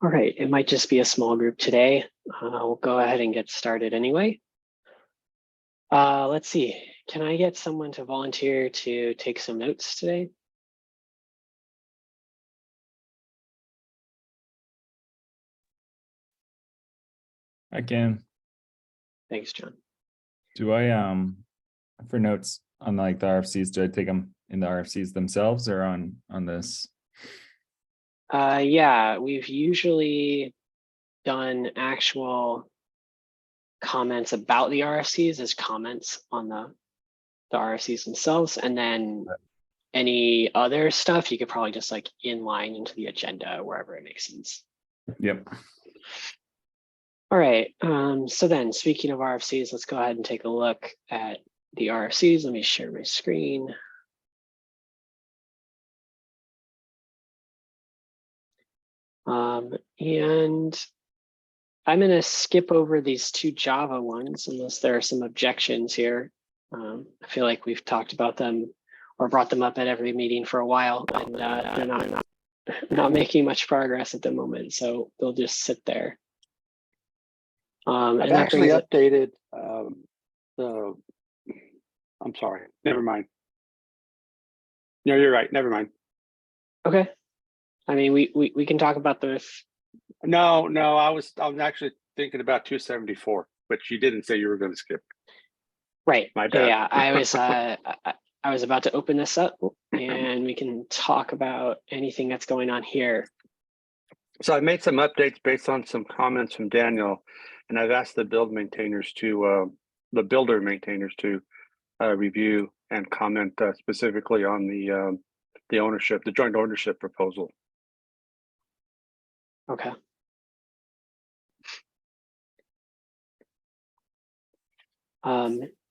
All right, it might just be a small group today. We'll go ahead and get started anyway. Let's see, can I get someone to volunteer to take some notes today? I can. Thanks, John. Do I for notes on like the RFCs, do I take them in the RFCs themselves or on this? Yeah, we've usually done actual comments about the RFCs as comments on the RFCs themselves, and then any other stuff you could probably just like inline into the agenda wherever it makes sense. Yep. All right, so then speaking of RFCs, let's go ahead and take a look at the RFCs. Let me share my screen. And I'm going to skip over these two Java ones unless there are some objections here. I feel like we've talked about them or brought them up at every meeting for a while, and they're not making much progress at the moment, so they'll just sit there. I've actually updated the. I'm sorry. Never mind. No, you're right. Never mind. Okay. I mean, we can talk about this. No, I was actually thinking about 274, but you didn't say you were going to skip. Right. My bad. Yeah, I was about to open this up, and we can talk about anything that's going on here. So I made some updates based on some comments from Daniel, and I've asked the builder maintainers to review and comment specifically on the ownership, the joint ownership proposal. Okay.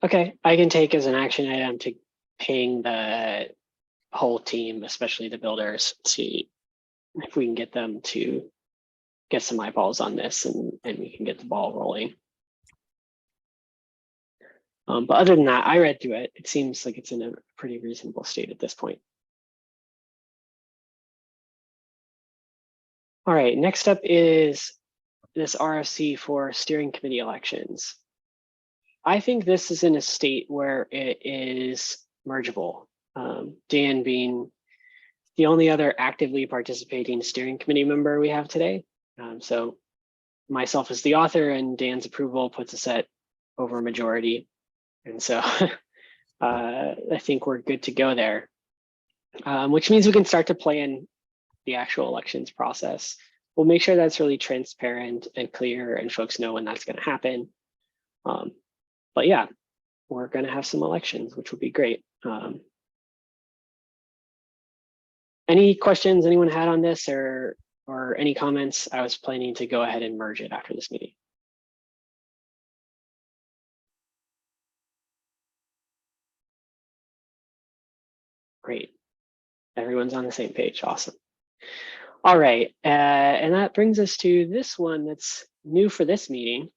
Okay, I can take as an action item to ping the whole team, especially the builders, see if we can get them to get some eyeballs on this and we can get the ball rolling. But other than that, I read through it. It seems like it's in a pretty reasonable state at this point. All right, next up is this RFC for steering committee elections. I think this is in a state where it is mergeable. Dan being the only other actively participating steering committee member we have today. So myself as the author and Dan's approval puts us at over a majority. And so I think we're good to go there, which means we can start to plan the actual elections process. We'll make sure that's really transparent and clear and folks know when that's going to happen. But yeah, we're going to have some elections, which would be great. Any questions anyone had on this or any comments? I was planning to go ahead and merge it after this meeting. Great. Everyone's on the same page. Awesome. All right. And that brings us to this one that's new for this meeting.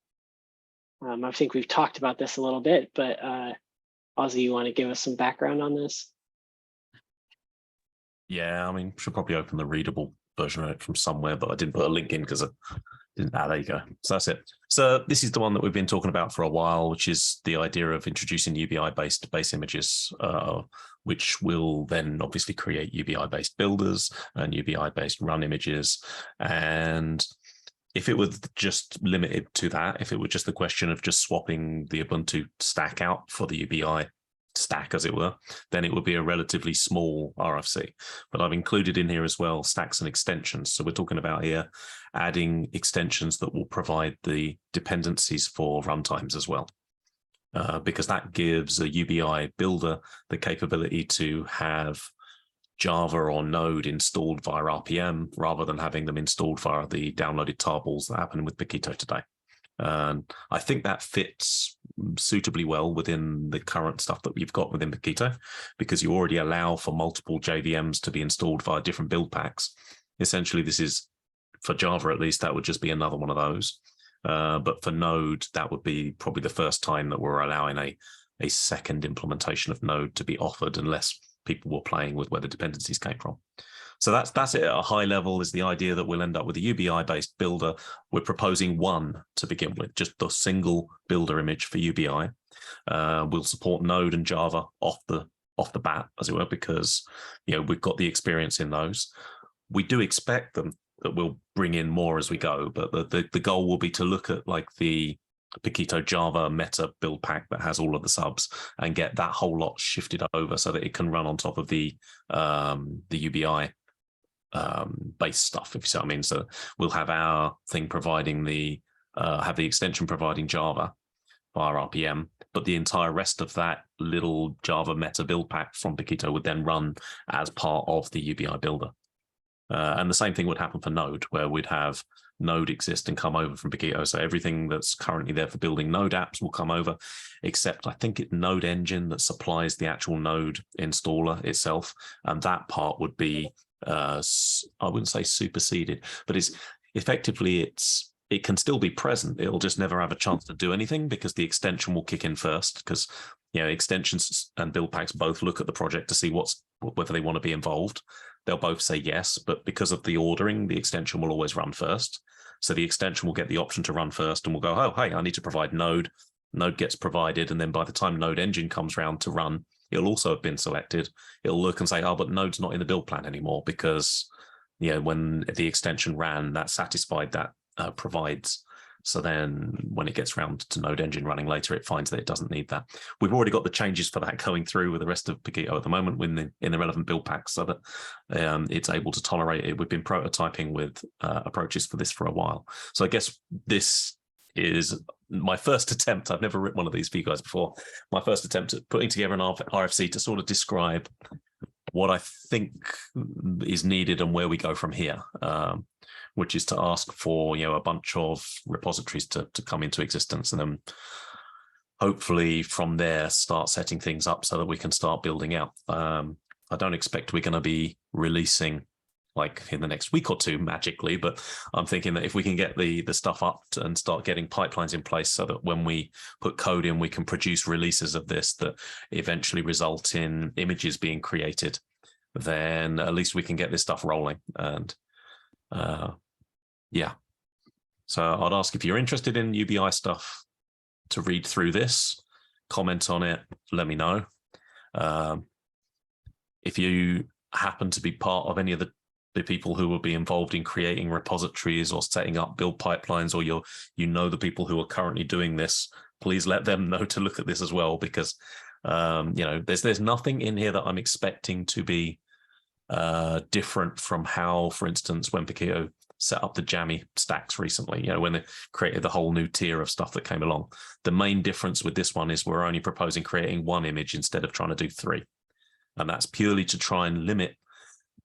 I think we've talked about this a little bit, but Ozzy, you want to give us some background on this? Yeah, I mean, should probably open the readable version of it from somewhere, but I didn't put a link in because I didn't. There you go. So that's it. So this is the one that we've been talking about for a while, which is the idea of introducing UBI-based base images, which will then obviously create UBI-based builders and UBI-based run images. And if it was just limited to that, if it were just the question of just swapping the Ubuntu stack out for the UBI stack, as it were, then it would be a relatively small RFC. But I've included in here as well stacks and extensions. So we're talking about here adding extensions that will provide the dependencies for runtimes as well, because that gives a UBI builder the capability to have Java or Node installed via RPM rather than having them installed via the downloaded tarballs that happen with Paketo today. And I think that fits suitably well within the current stuff that we've got within Paketo, because you already allow for multiple JVMs to be installed via different build packs. Essentially, this is, for Java at least, that would just be another one of those. But for Node, that would be probably the first time that we're allowing a second implementation of Node to be offered, unless people were playing with where the dependencies came from. So that's it at a high level, is the idea that we'll end up with a UBI-based builder. We're proposing one to begin with, just the single builder image for UBI. We'll support Node and Java off the bat, as it were, because we've got the experience in those. We do expect them that we'll bring in more as we go, but the goal will be to look at like the Paketo Java meta build pack that has all of the subs and get that whole lot shifted over so that it can run on top of the UBI base stuff, if you see what I mean. So we'll have our thing providing have the extension providing Java via RPM, but the entire rest of that little Java meta build pack from Paketo would then run as part of the UBI builder. And the same thing would happen for Node, where we'd have Node exist and come over from Paketo. So everything that's currently there for building Node apps will come over, except I think it's Node Engine that supplies the actual Node installer itself. And that part would be, I wouldn't say superseded, but it's effectively it can still be present. It'll just never have a chance to do anything because the extension will kick in first, because extensions and build packs both look at the project to see whether they want to be involved. They'll both say yes, but because of the ordering, the extension will always run first. So the extension will get the option to run first and we'll go, oh, hey, I need to provide Node. Node gets provided. And then by the time Node Engine comes around to run, it'll also have been selected. It'll look and say, oh, but Node's not in the build plan anymore because, when the extension ran, that satisfied that provides. So then when it gets around to Node Engine running later, it finds that it doesn't need that. We've already got the changes for that going through with the rest of Paketo at the moment in the relevant build packs so that it's able to tolerate it. We've been prototyping with approaches for this for a while. So I guess this is my first attempt. I've never written one of these for you guys before. My first attempt at putting together an RFC to sort of describe what I think is needed and where we go from here. Which is to ask for a bunch of repositories to come into existence, and then hopefully from there start setting things up so that we can start building out. I don't expect we're going to be releasing like in the next week or two magically, but I'm thinking that if we can get the stuff up and start getting pipelines in place so that when we put code in, we can produce releases of this that eventually result in images being created, then at least we can get this stuff rolling. And yeah, so I'd ask if you're interested in UBI stuff to read through this, comment on it, let me know. If you happen to be part of any of the people who will be involved in creating repositories or setting up build pipelines, or the people who are currently doing this, please let them know to look at this as well, because there's nothing in here that I'm expecting to be different from how, for instance, when Paketo set up the Jammy stacks recently, when they created the whole new tier of stuff that came along. The main difference with this one is we're only proposing creating one image instead of trying to do three. And that's purely to try and limit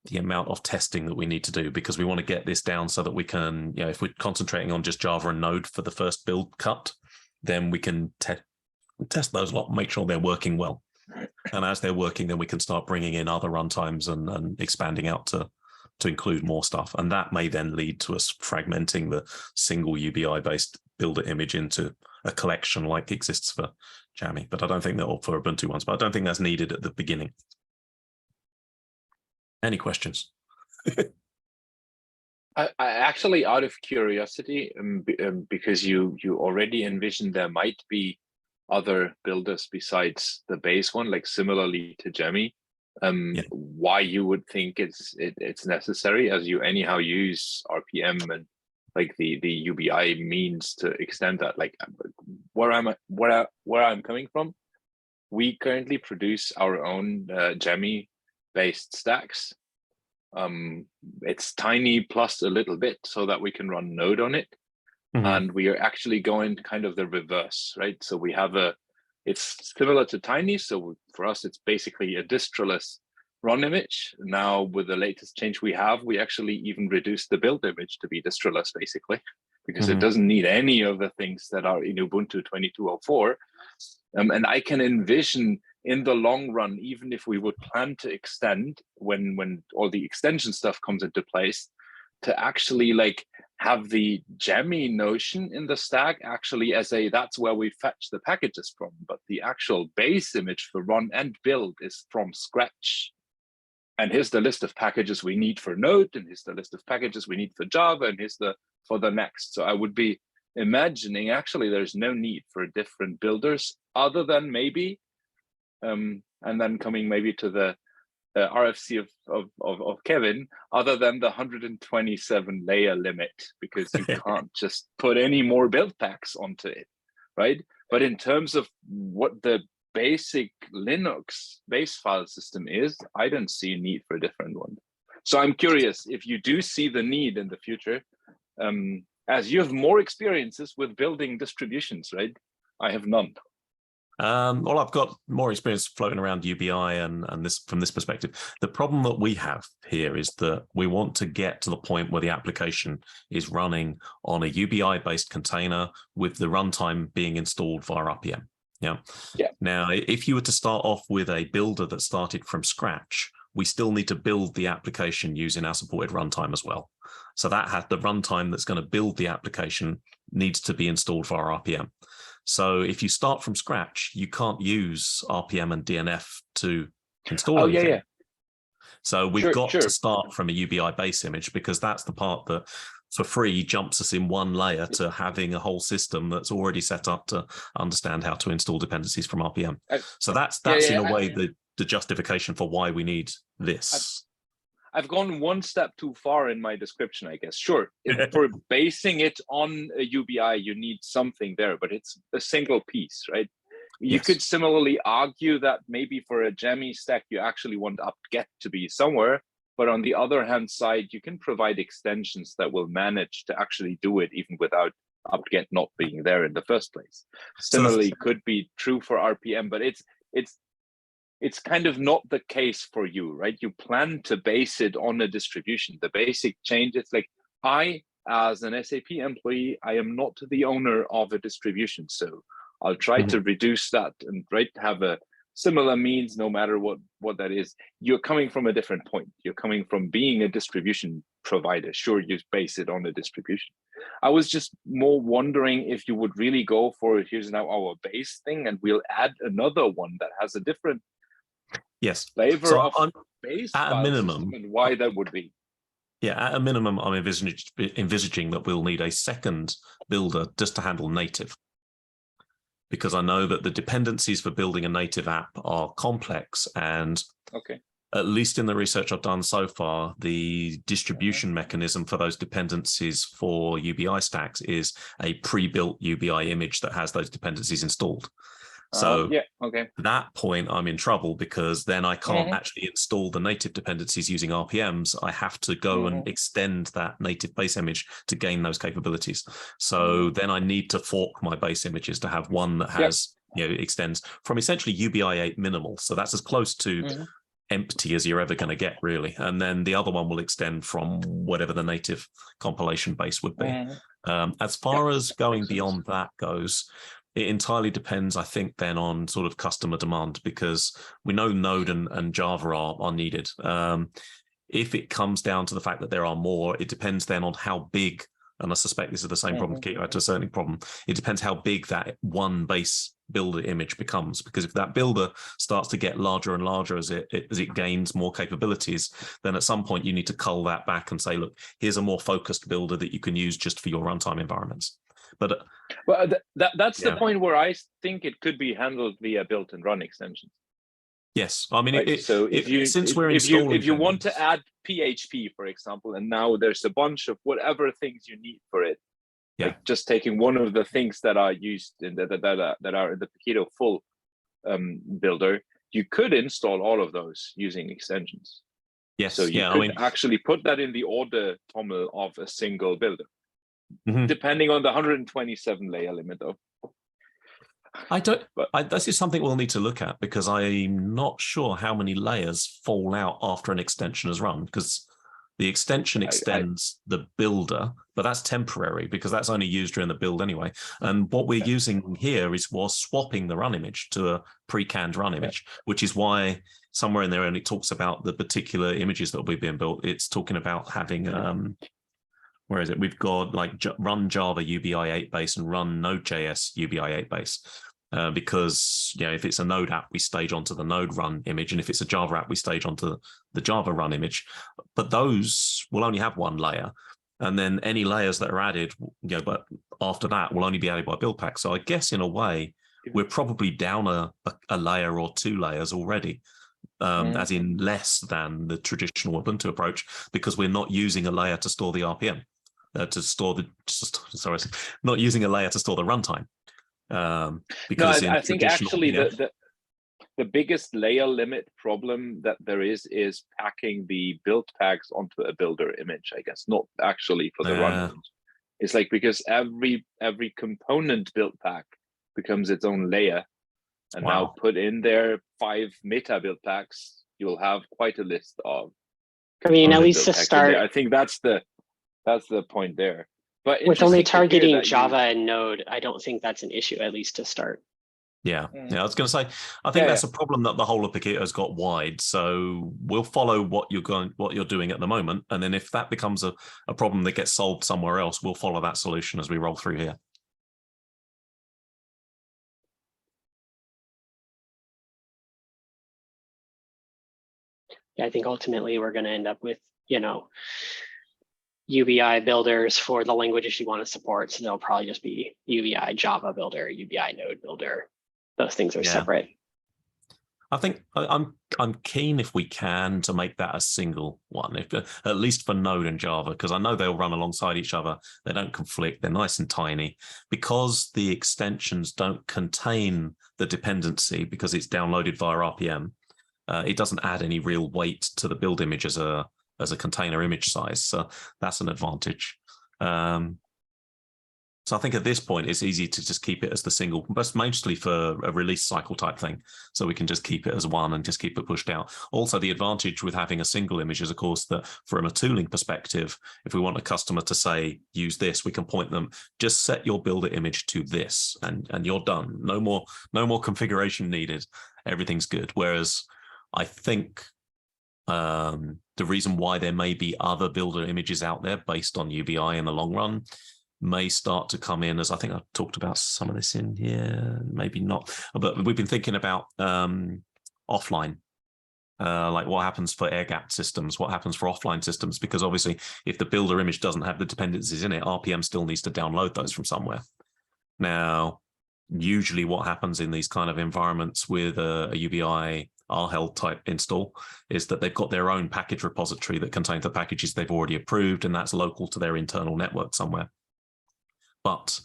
the amount of testing that we need to do, because we want to get this down so that we can, if we're concentrating on just Java and Node for the first build cut, then we can test those a lot, make sure they're working well. And as they're working, then we can start bringing in other runtimes and expanding out to include more stuff. And that may then lead to us fragmenting the single UBI-based builder image into a collection like exists for Jammy. But I don't think that, or for Ubuntu ones, but I don't think that's needed at the beginning. Any questions? I actually, out of curiosity, because you already envision there might be other builders besides the base one, like similarly to Jammy, why you would think it's necessary, as you anyhow use RPM and like the UBI means to extend that. Like where I'm coming from, we currently produce our own Jammy based stacks. It's tiny plus a little bit so that we can run Node on it. Mm-hmm. And we are actually going kind of the reverse, right? So we have it's similar to Tiny. So for us, it's basically a distroless run image. Now with the latest change we actually even reduced the build image to be distroless basically, because it doesn't need any of the things that are in Ubuntu 22.04. And I can envision in the long run, even if we would plan to extend when all the extension stuff comes into place, to actually like have the Jammy notion in the stack actually as that's where we fetch the packages from, but the actual base image for run and build is from scratch. and here's the list of packages we need for Node, and here's the list of packages we need for Java, and here's the for the next. So I would be imagining actually there's no need for different builders other than maybe, and then coming maybe to the RFC of Kevin, other than the 127 layer limit, because you can't just put any more build packs onto it, right? But in terms of what the basic Linux base file system is, I don't see a need for a different one. So I'm curious if you do see the need in the future, as you have more experiences with building distributions, right? I have none. Well, I've got more experience floating around UBI and this from this perspective. The problem that we have here is that we want to get to the point where the application is running on a UBI-based container with the runtime being installed via RPM. Yeah. Now, if you were to start off with a builder that started from scratch, we still need to build the application using our supported runtime as well. So that has the runtime that's going to build the application needs to be installed via RPM. So if you start from scratch, you can't use RPM and DNF to install anything. Yeah. So we've got to start from a UBI base image, because that's the part that for free jumps us in one layer to having a whole system that's already set up to understand how to install dependencies from RPM. So that's in a way the justification for why we need this. I've gone one step too far in my description, I guess. Sure, for basing it on a UBI, you need something there, but it's a single piece, right? You could similarly argue that maybe for a Jammy stack, you actually want apt-get to be somewhere, but on the other hand side, you can provide extensions that will manage to actually do it even without apt-get not being there in the first place. Similarly, could be true for RPM, but it's kind of not the case for you, right? You plan to base it on a distribution. The basic change is like, I, as an SAP employee, I am not the owner of a distribution. So I'll try to reduce that and have a similar means, no matter what that is. You're coming from a different point. You're coming from being a distribution provider. Sure, you base it on a distribution. I was just more wondering if you would really go for, here's now our base thing, and we'll add another one that has a different flavor of base at a minimum, and why that would be. Yeah, at a minimum, I'm envisaging that we'll need a second builder just to handle native, because I know that the dependencies for building a native app are complex, and at least in the research I've done so far, the distribution mechanism for those dependencies for UBI stacks is a pre-built UBI image that has those dependencies installed. So at that point, I'm in trouble, because then I can't actually install the native dependencies using RPMs. I have to go and extend that native base image to gain those capabilities. So then I need to fork my base images to have one that has, extends from essentially UBI 8 minimal. So that's as close to empty as you're ever going to get, really. And then the other one will extend from whatever the native compilation base would be. As far as going beyond that goes, it entirely depends, I think, then on sort of customer demand, because we know Node and Java are needed. If it comes down to the fact that there are more, it depends then on how big, and I suspect this is the same problem to a certain problem. It depends how big that one base builder image becomes, because if that builder starts to get larger and larger as it gains more capabilities, then at some point you need to cull that back and say, look, here's a more focused builder that you can use just for your runtime environments. But that's the point where I think it could be handled via built and run extensions. Yes, I mean, if you want to add PHP, for example, and now there's a bunch of whatever things you need for it, like just taking one of the things that are used in that are in the Paketo full builder, you could install all of those using extensions. Yes, so you could actually put that in the order toml of a single builder. Depending on the 127 layer limit, though. This is something we'll need to look at, because I'm not sure how many layers fall out after an extension is run, because the extension extends the builder, but that's temporary because that's only used during the build anyway. And what we're using here is we're swapping the run image to a pre-canned run image, which is why somewhere in there, and it talks about the particular images that will be being built, it's talking about having where is it? We've got like run Java UBI 8 base and run Node.js UBI 8 base. because if it's a Node app, we stage onto the Node run image, and if it's a Java app, we stage onto the Java run image. But those will only have one layer, and then any layers that are added, but after that will only be added by Buildpacks. So I guess in a way, we're probably down a layer or 2 layers already, as in less than the traditional Ubuntu approach, because we're not using a layer to store the RPM, not using a layer to store the runtime. Because I think actually the biggest layer limit problem that there is packing the Buildpacks onto a builder image, I guess, not actually for the run image. It's like, because every component Buildpack becomes its own layer, and now put in there 5 meta Buildpacks, you'll have quite a list of. I mean, at least to start, I think that's the point there. But with only targeting Java and Node, I don't think that's an issue, at least to start. Yeah, I was going to say, I think that's a problem that the whole of Paketo has got wide. So we'll follow what you're doing at the moment, and then if that becomes a problem that gets solved somewhere else, we'll follow that solution as we roll through here. Yeah, I think ultimately we're going to end up with, UBI builders for the languages you want to support. So they'll probably just be UBI Java builder, UBI Node builder. Those things are separate. I think I'm keen, if we can, to make that a single one, at least for Node and Java, because I know they'll run alongside each other. They don't conflict. They're nice and tiny. Because the extensions don't contain the dependency, because it's downloaded via RPM, it doesn't add any real weight to the build image as a container image size. So that's an advantage. So I think at this point, it's easy to just keep it as the single, but mostly for a release cycle type thing. So we can just keep it as one and just keep it pushed out. Also, the advantage with having a single image is, of course, that from a tooling perspective, if we want a customer to say, use this, we can point them, just set your builder image to this, and you're done. No more configuration needed. Everything's good. Whereas I think the reason why there may be other builder images out there based on UBI in the long run may start to come in, as I think I've talked about some of this in here, maybe not, but we've been thinking about offline, like what happens for air-gapped systems, what happens for offline systems, because obviously if the builder image doesn't have the dependencies in it, RPM still needs to download those from somewhere. Now, usually what happens in these kind of environments with a UBI RHEL type install is that they've got their own package repository that contains the packages they've already approved, and that's local to their internal network somewhere. But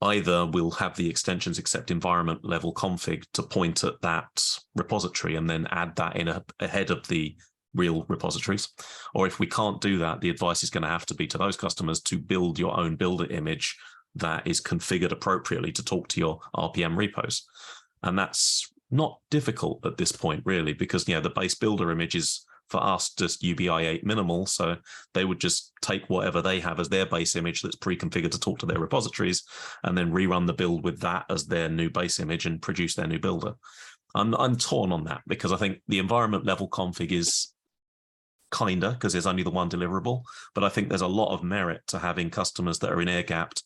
either we'll have the extensions accept environment level config to point at that repository and then add that in ahead of the real repositories. Or if we can't do that, the advice is going to have to be to those customers to build your own builder image that is configured appropriately to talk to your RPM repos. And that's not difficult at this point, really, because the base builder image is, for us, just UBI 8 minimal. So they would just take whatever they have as their base image that's pre-configured to talk to their repositories, and then rerun the build with that as their new base image and produce their new builder. I'm torn on that, because I think the environment level config is kinder, because there's only the one deliverable. But I think there's a lot of merit to having customers that are in air-gapped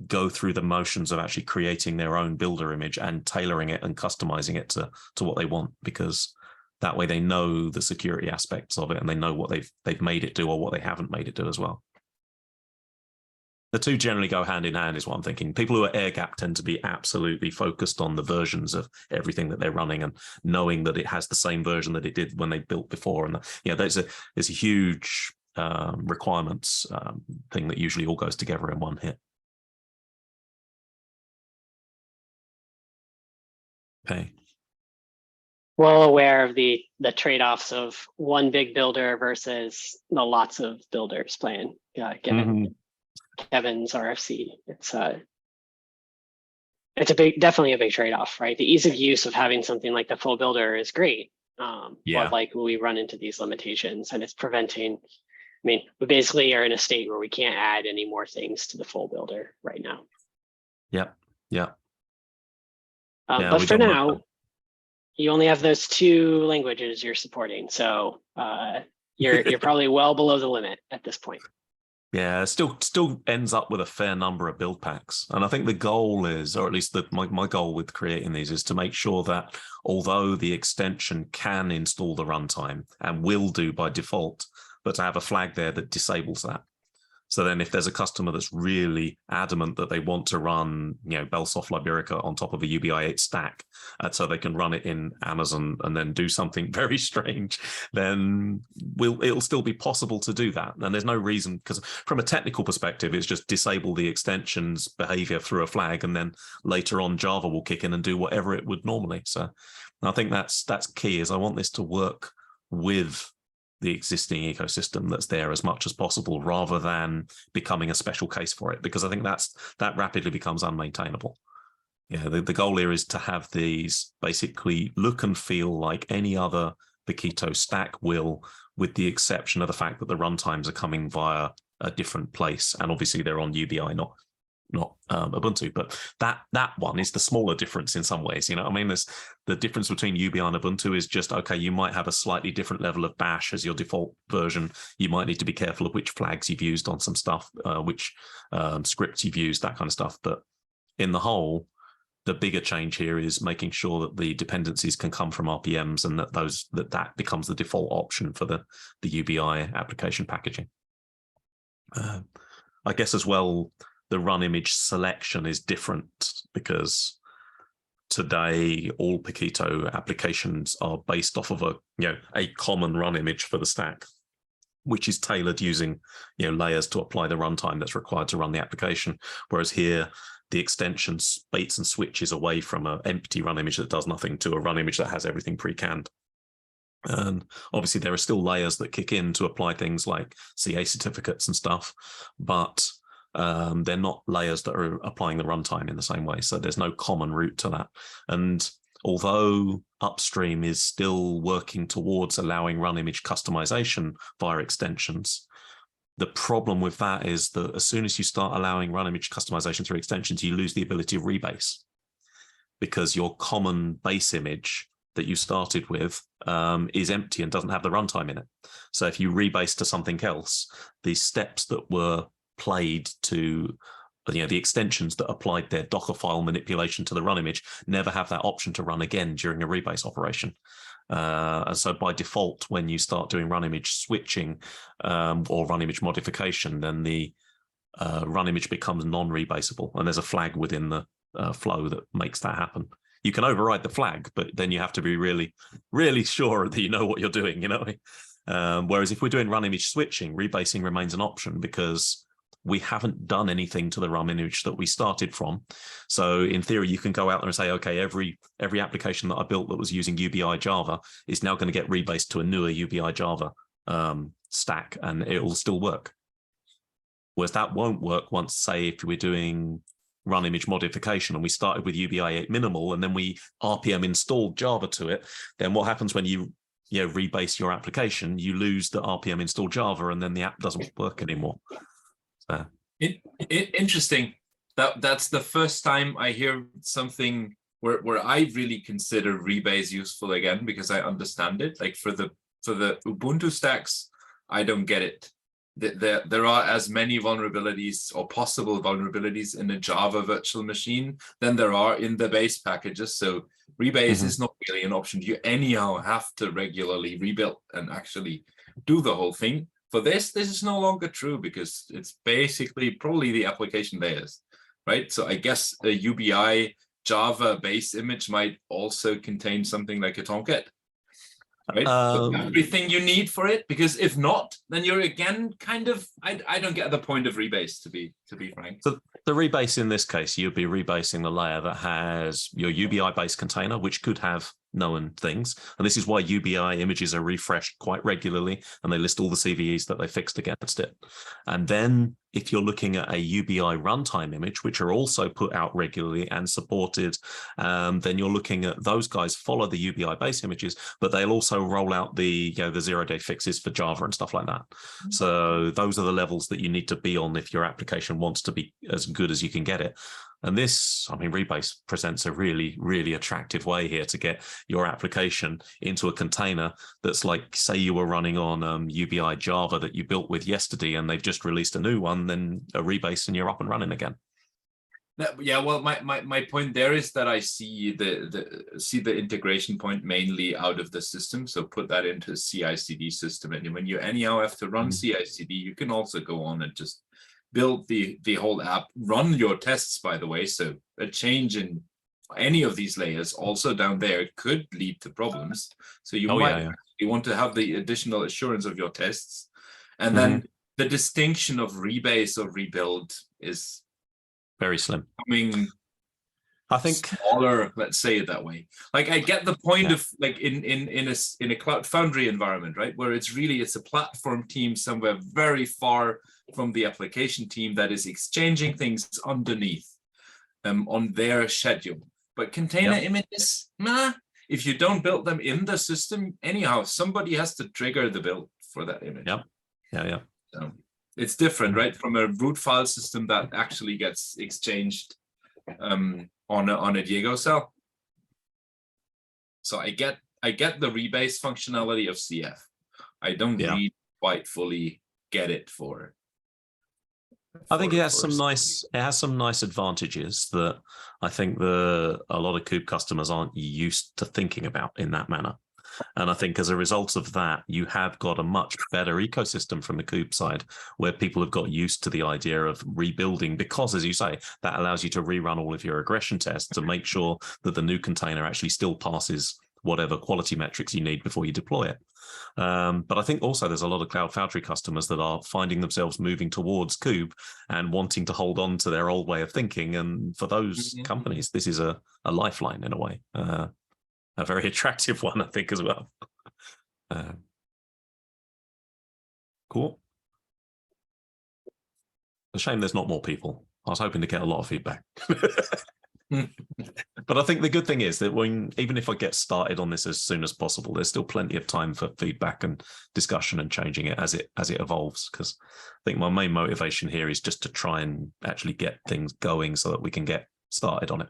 go through the motions of actually creating their own builder image and tailoring it and customizing it to what they want, because that way they know the security aspects of it and they know what they've made it do or what they haven't made it do as well. The two generally go hand in hand, is what I'm thinking. People who are air-gapped tend to be absolutely focused on the versions of everything that they're running and knowing that it has the same version that it did when they built before. And there's a huge requirements thing that usually all goes together in one hit. Okay. Well aware of the trade-offs of one big builder versus the lots of builders playing, given Kevin's RFC. It's definitely a big trade-off, right? The ease of use of having something like the full builder is great. But like we run into these limitations, and it's preventing, we basically are in a state where we can't add any more things to the full builder right now. Yeah. But for now, you only have those 2 languages you're supporting, so you're probably well below the limit at this point. Yeah, still ends up with a fair number of build packs. And I think the goal is, or at least my goal with creating these is to make sure that although the extension can install the runtime and will do by default, but to have a flag there that disables that. So then if there's a customer that's really adamant that they want to run, Belsoft Liberica on top of a UBI8 stack, so they can run it in Amazon and then do something very strange, then it'll still be possible to do that. And there's no reason, because from a technical perspective, it's just disable the extension's behavior through a flag, and then later on Java will kick in and do whatever it would normally. So I think that's key, is I want this to work with the existing ecosystem that's there as much as possible, rather than becoming a special case for it, because I think that rapidly becomes unmaintainable. Yeah, the goal here is to have these basically look and feel like any other Paketo stack will, with the exception of the fact that the runtimes are coming via a different place, and obviously they're on UBI, not Ubuntu, but that one is the smaller difference in some ways. I mean, there's the difference between UBI and Ubuntu is just, okay, you might have a slightly different level of bash as your default version. You might need to be careful of which flags you've used on some stuff, which scripts you've used, that kind of stuff. But in the whole, the bigger change here is making sure that the dependencies can come from RPMs, and that becomes the default option for the UBI application packaging. I guess as well, the run image selection is different, because today all Paketo applications are based off of a common run image for the stack, which is tailored using layers to apply the runtime that's required to run the application. Whereas here, the extension baits and switches away from an empty run image that does nothing to a run image that has everything pre-canned. And obviously there are still layers that kick in to apply things like CA certificates and stuff, but they're not layers that are applying the runtime in the same way. So there's no common route to that. And although upstream is still working towards allowing run image customization via extensions, the problem with that is that as soon as you start allowing run image customization through extensions, you lose the ability to rebase, because your common base image that you started with is empty and doesn't have the runtime in it. So if you rebase to something else, the steps that were played to the extensions that applied their Docker file manipulation to the run image never have that option to run again during a rebase operation. And so by default, when you start doing run image switching or run image modification, then the run image becomes non-rebasable, and there's a flag within the flow that makes that happen. You can override the flag, but then you have to be really, really sure that you know what you're doing, whereas if we're doing run image switching, rebasing remains an option, because we haven't done anything to the run image that we started from. So in theory, you can go out there and say, okay, every application that I built that was using UBI Java is now going to get rebased to a newer UBI Java stack, and it will still work. Whereas that won't work once, say, if we're doing run image modification and we started with UBI8 minimal and then we RPM installed Java to it, then what happens when you rebase your application? You lose the RPM installed Java, and then the app doesn't work anymore. Interesting. That's the first time I hear something where I really consider rebase useful again, because I understand it. Like for the Ubuntu stacks, I don't get it. There are as many vulnerabilities or possible vulnerabilities in a Java virtual machine than there are in the base packages. So rebase is not really an option. You anyhow have to regularly rebuild and actually do the whole thing. For this is no longer true, because it's basically probably the application layers, right? So I guess a UBI Java base image might also contain something like a Tomcat, right? Everything you need for it, because if not, then you're again kind of, I don't get the point of rebase, to be frank. So the rebase in this case, you'd be rebasing the layer that has your UBI based container, which could have known things. And this is why UBI images are refreshed quite regularly, and they list all the CVEs that they fixed against it. And then if you're looking at a UBI runtime image, which are also put out regularly and supported, then you're looking at those guys follow the UBI base images, but they'll also roll out the the 0-day fixes for Java and stuff like that. So those are the levels that you need to be on if your application wants to be as good as you can get it. And this, I mean, Rebase presents a really, really attractive way here to get your application into a container that's like, say you were running on UBI Java that you built with yesterday, and they've just released a new one, then a Rebase and you're up and running again. Yeah, well, my point there is that I see the integration point mainly out of the system. So put that into a CI/CD system, and when you anyhow have to run CI/CD, you can also go on and just build the whole app, run your tests, by the way. So a change in any of these layers also down there could lead to problems. So you you want to have the additional assurance of your tests. And then the distinction of rebase or rebuild is very slim. Becoming, I think, smaller. Let's say it that way. Like, I get the point of like in a Cloud Foundry environment, right, where it's a platform team somewhere very far from the application team that is exchanging things underneath, on their schedule. But container images, nah. If you don't build them in the system, anyhow, somebody has to trigger the build for that image. Yeah. So it's different, right, from a root file system that actually gets exchanged on a Diego cell. So I get the rebase functionality of CF. I don't really quite fully get it for. I think it has some nice advantages that I think a lot of Kube customers aren't used to thinking about in that manner. And I think as a result of that, you have got a much better ecosystem from the Kube side, where people have got used to the idea of rebuilding, because, as you say, that allows you to rerun all of your regression tests to make sure that the new container actually still passes whatever quality metrics you need before you deploy it. But I think also there's a lot of Cloud Foundry customers that are finding themselves moving towards Kube and wanting to hold on to their old way of thinking. And for those companies, this is a lifeline in a way. A very attractive one, I think, as well. Cool. A shame there's not more people. I was hoping to get a lot of feedback. But I think the good thing is that even if I get started on this as soon as possible, there's still plenty of time for feedback and discussion and changing it as it evolves. Because I think my main motivation here is just to try and actually get things going so that we can get started on it.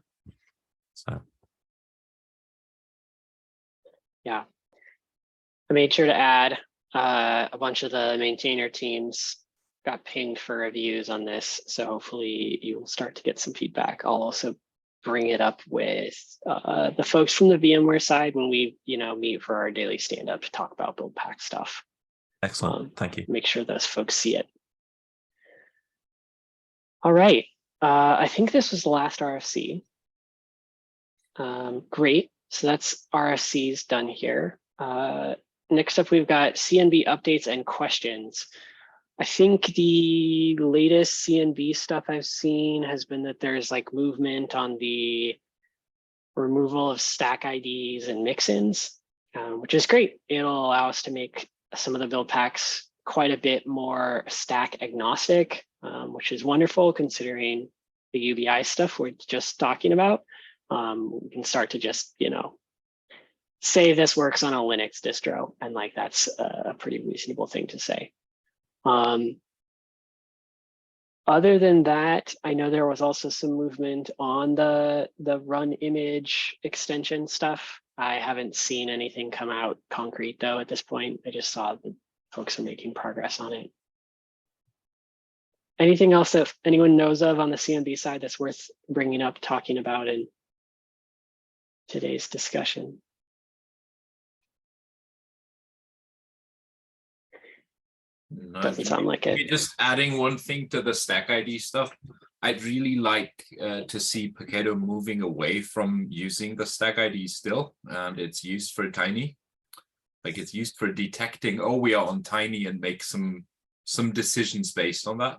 So. Yeah, I made sure to add a bunch of the maintainer teams got pinged for reviews on this. So hopefully you will start to get some feedback. I'll also bring it up with the folks from the VMware side when we meet for our daily stand-up to talk about Buildpacks stuff. Excellent, thank you. Make sure those folks see it. All right, I think this was the last RFC. Great. So that's RFCs done here. Next up, we've got CNB updates and questions. I think the latest CNB stuff I've seen has been that there's like movement on the removal of stack IDs and mixins, which is great. It'll allow us to make some of the build packs quite a bit more stack agnostic, which is wonderful considering the UBI stuff we're just talking about. We can start to just, say this works on a Linux distro, and like that's a pretty reasonable thing to say. Other than that, I know there was also some movement on the run image extension stuff. I haven't seen anything come out concrete though at this point. I just saw that folks are making progress on it. Anything else that anyone knows of on the CNB side that's worth bringing up, talking about in today's discussion? No, doesn't sound like it. Just adding one thing to the stack ID stuff, I'd really like to see Paketo moving away from using the stack ID still, and it's used for Tiny. Like it's used for detecting, oh, we are on Tiny, and make some decisions based on that.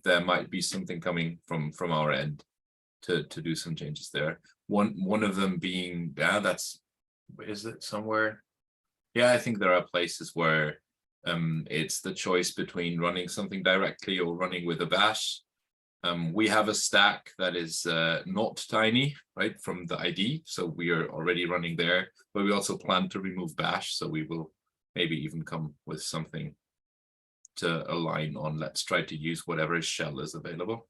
There might be something coming from our end to do some changes there. One of them being, is it somewhere? Yeah, I think there are places where it's the choice between running something directly or running with a bash. We have a stack that is not Tiny, right, from the ID, so we are already running there, but we also plan to remove bash, so we will maybe even come with something to align on. Let's try to use whatever shell is available.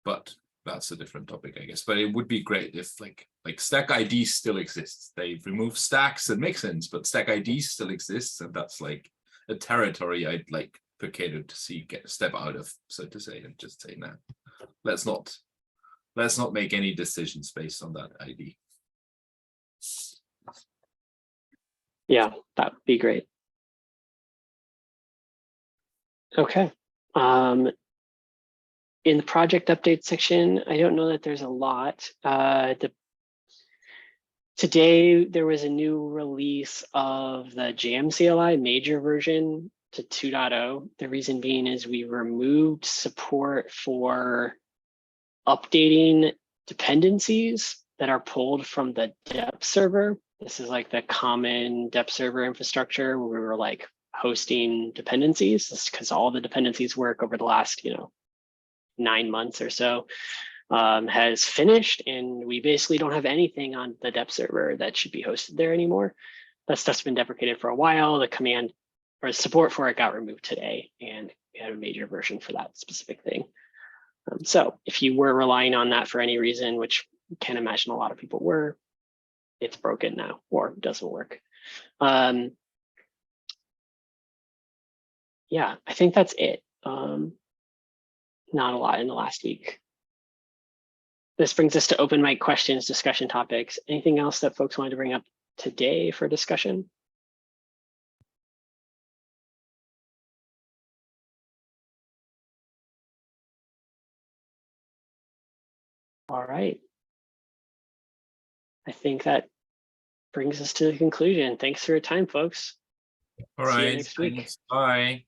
but that's a different topic, I guess. But it would be great if like stack ID still exists. They've removed stacks and mixins, but stack ID still exists, and that's like a territory I'd like Paketo to see step out of, so to say, and just say, nah, let's not make any decisions based on that ID. Yeah, that would be great. Okay. In the project update section, I don't know that there's a lot. Today, there was a new release of the Jam CLI major version to 2.0. The reason being is we removed support for updating dependencies that are pulled from the dep server. This is like the common dep server infrastructure where we were like hosting dependencies. This is because all the dependencies work over the last, 9 months or so has finished, and we basically don't have anything on the dep server that should be hosted there anymore. That stuff's been deprecated for a while. The command or support for it got removed today, and we had a major version for that specific thing. So if you were relying on that for any reason, which I can't imagine a lot of people were, it's broken now or doesn't work. Yeah, I think that's it. Not a lot in the last week. This brings us to open mic questions, discussion topics. Anything else that folks wanted to bring up today for discussion? All right. I think that brings us to the conclusion. Thanks for your time, folks. All See you right. next week. Thanks. Bye.